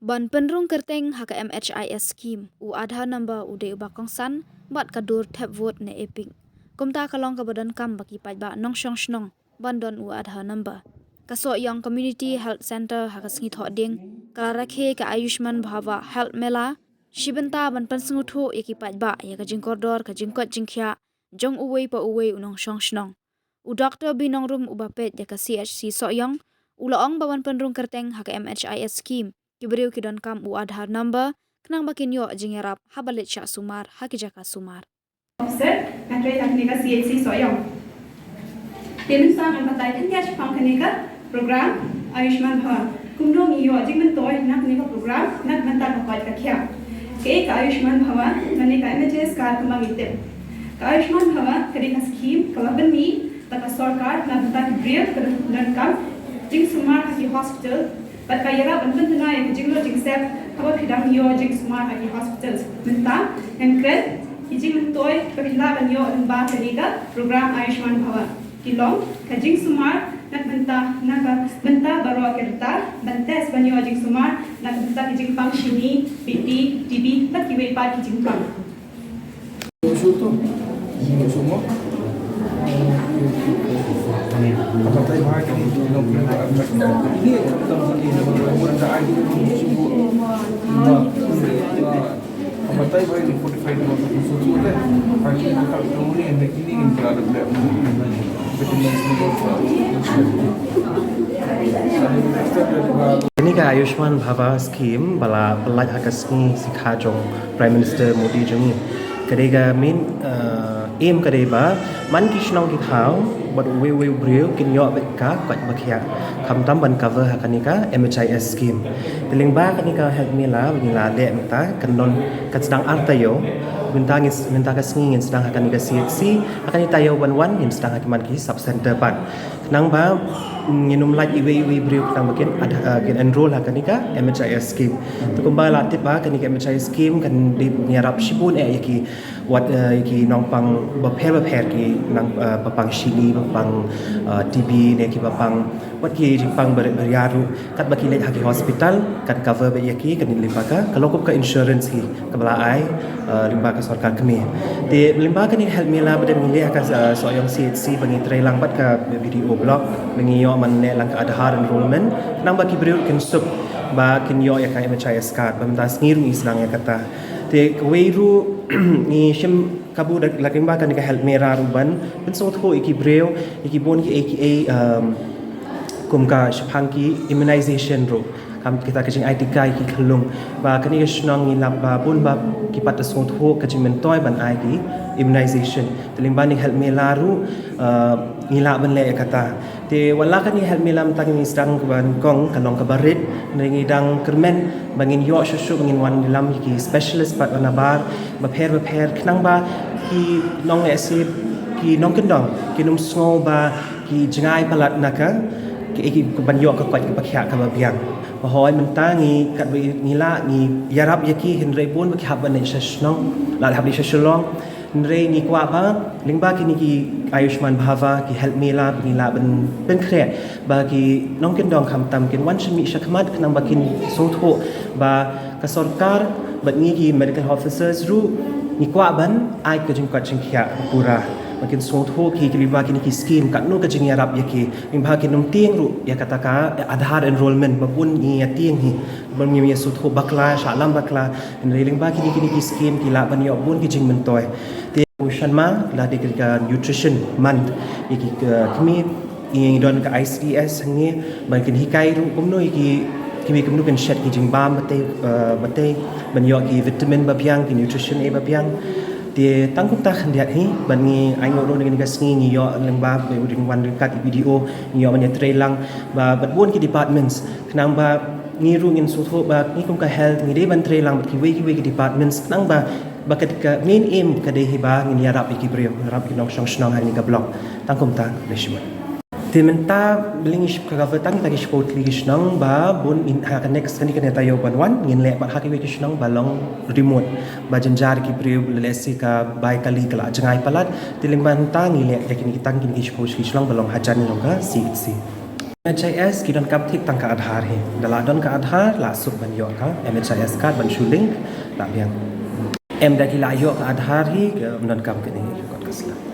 Ban penrung kerteng HKMHIS scheme u Aadhaar number ude ubakong san bat kadur tap vote ne eping. Kumta kalong ka badan kam baki pajba nong shong shnong bandon u Aadhaar number. Kaso yang community health center hakasngi thoding kala rakhe ka Ayushman Bhava health mela shibenta ban pansnguthu eki pajba ya ka jingkordor ka jingkot jingkhya jong uwei pa uwei unong shong shnong. U Dr. Binong Rum ubapet ya ka CHC Soyang ulaong bawan penrung kerteng HKMHIS scheme Kiberiu kidon kam u Aadhaar number kenang bakin yo jingerap habalit syak sumar hakijaka sumar. Officer Natray Haknika CHC Soyong. Temen sang an patai kan ya chpang kanika program Ayushman Bhava. Kumdong iyo jingmen toy nak nika program nak mentar papai ka kya. Ke ka Ayushman Bhava nane ka NHS card kumang itip. Ka Ayushman Bhava kadi ka scheme kalaban mi taka sarkar na mentar brief kedan kam jing sumar haki hospital But kaya bantuan tunai yang jinglo jingsep kawa khidang yo jing smart haki hospitals menta yang kred jing mentoi pahila ban yo lemba kaliga program Ayushman Bhava kilong kajing smart nak menta baru kereta bentes ban yo jing smart nak menta jing pang shini PT TB tak kiwe pa jing pang Suto semua Patai bahaya ini dengan perniagaan ini tentang ini perniagaan ini semua patai bahaya ini 45 orang susu deh hari ini kita kemudian ini berada di Ini ka Ayushman Bhava scheme bala pelaj hakasni sikha jong Prime Minister Modi jong kadega min aim kadeba man kishnong ki thau but we breu kin yo ka kwat bakhya kham tam ban cover hakanika MHIS scheme tiling ba kanika help mila winila de mta kanon kat sedang artayo minta ka singin sedang hakanika CHC hakani tayo 11 in sedang hakiman ki sub center ban nang ba nginum laj iwe breu tang bakin ada kin enroll hakanika MHIS scheme tu kumbala tip ba kanika MHIS scheme kan di nyarap shibun yaki wat yaki nongpang bapher ki nang papang shini papang TB ne ki papang wat ki jingpang beriaru kat baki lek haki hospital kan cover be yaki kan limbaka kalau ko ka insurance ki kabala ai limbaka sarkar kami de limbaka ni help mila bade milih ka soyong CHC bangi trailang bat ka video blog bangi yo man ne lang ka Aadhaar enrollment nang baki beriu kan sup ba kin yo ya ka MHIS card bamtas ngiru islang ya kata te weiru ni shim kabu laking ba kan ka help mera ruban pensot ho iki breu iki bon ki aka kumka shpangki immunization ro kam kita kajing ID kai ki khlung ba kani shnang ni lab ba bun ba ki pat sot ho kajing mentoi ban ID immunization telimba ni help mera ru ngila ban le kata te wala kani help mera tang ni stang ban kong kalong ka barit ngi dang kermen bangin yo shushu bangin wan dilam ki specialist pat bar bapher knang ba ki nong ese ki nong kendong ki num sngo ba ki jingai palat naka ki ban yo ka kwat ka bakhya ka babiang bahoi mentangi kat ngila ni yarap yaki henre pun baki haban ni shashnong la habli shashlong nre ni kwa ba lingba ki ni ki Ayushman Bhava ki help mila ngila ben kre ba ki nong kendong kham tam kin wan shmi shakmat knang bakin sotho ba ka sarkar ba ni ki medical officers ru ni kwa ban ai ka jing ka jingkhya pura makin sotho ki liba ki ni ki scheme kat no ka jing yarap yaki lingba ki num tieng ru ya kata ka Aadhaar enrollment babun ni ya tieng hi bang ni sotho bakla shalam bakla nre lingba ki ni ki scheme ki la ban yo bun ki jing mentoy Ushan ma la di ka nutrition month iki kami i don ka ICDS hangi bangkin hikai ru kumno iki kimi kumno kan shet ki jingbam bate ban yo ki vitamin babiang ki nutrition e babiang de tangkum ta khandiat hi ban ni ai ngoro dengan ka sngi ni yo lengba be uding wan ka video ni yo manya trailang ba batbon ki departments knang ba ni ru ngin sutho ba ni kum ka health ni de ban trailang ki we ki departments nang ba bakat ka main aim ka dehi ba ngin yarap iki brio yarap ki nong shong shnong hani ka blog tangkum ta leshwa timenta blingish ka gavetang ta ki sport li shnong ba bun in ha ka next kani ka tayo ban ngin le ba ha ki ki shnong balong remote ba janjar ki brio lesi ka bai kali kala jangai palat tiling ban ta ngi le yakin ki tang ki sport ki shnong balong hajan ni ka CHC MHIS kita don kap tik tang ka Aadhaar hi. Dala don ka Aadhaar la sub ban yo ka MHIS card ban shu link la biang. Em dah kila yo ka Aadhaar hi ke don kap ke ni kot kasla.